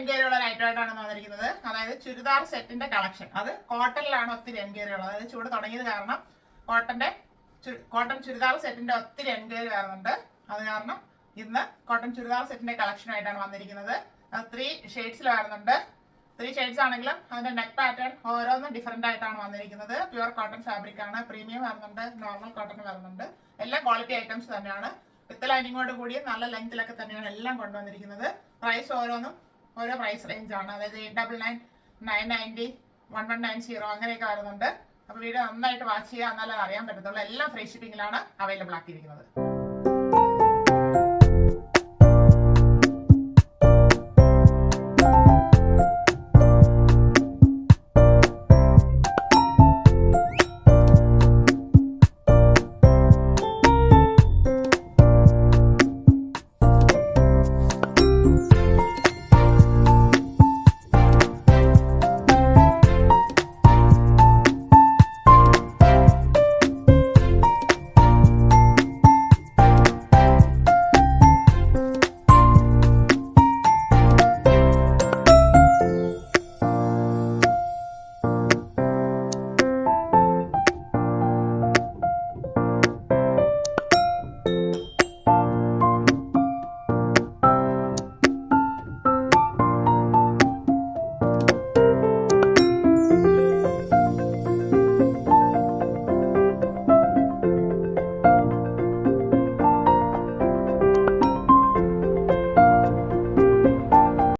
Enquiry ഉള്ള ഒരു item ആയിട്ടാണ് വന്നിരിക്കുന്നത്. അതായത് ചുരിദാർ സെറ്റിന്റെ കളക്ഷൻ. അത് കോട്ടണിലാണ് ഒത്തിരി എൻക്വയറി ഉള്ളത്. അതായത് ചൂട് തുടങ്ങിയത് കാരണം കോട്ടൺ ചുരിദാർ സെറ്റിന്റെ ഒത്തിരി എൻക്വയറി വരുന്നുണ്ട്. അത് കാരണം ഇന്ന് കോട്ടൺ ചുരിദാർ സെറ്റിന്റെ കളക്ഷനായിട്ടാണ് വന്നിരിക്കുന്നത്. 3 ഷെയ്ഡ്സിൽ വരുന്നുണ്ട്. 3 ഷെയ്ഡ്സ് ആണെങ്കിലും അതിന്റെ നെക്ക് പാറ്റേൺ ഓരോന്നും ഡിഫറെന്റ് ആയിട്ടാണ് വന്നിരിക്കുന്നത്. പ്യുവർ കോട്ടൺ ഫാബ്രിക് ആണ്. പ്രീമിയം വരുന്നുണ്ട്, നോർമൽ കോട്ടൺ വരുന്നുണ്ട്. എല്ലാം ക്വാളിറ്റി ഐറ്റംസ് തന്നെയാണ്. വിത്ത് ലൈനിങ്ങോട് കൂടി നല്ല ലെങ്തിലൊക്കെ തന്നെയാണ് എല്ലാം കൊണ്ടുവന്നിരിക്കുന്നത്. പ്രൈസ് ഓരോന്നും ഓരോ പ്രൈസ് റേഞ്ച് ആണ്. അതായത് 899, 990, 1190 അങ്ങനെയൊക്കെ വരുന്നുണ്ട്. അപ്പോൾ വീഡിയോ നന്നായിട്ട് വാച്ച് ചെയ്യുക, എന്നാലേ അറിയാൻ പറ്റത്തുള്ളൂ. എല്ലാം ഫ്രീ ഷിപ്പിംഗിലാണ് അവൈലബിൾ ആക്കിയിരിക്കുന്നത്.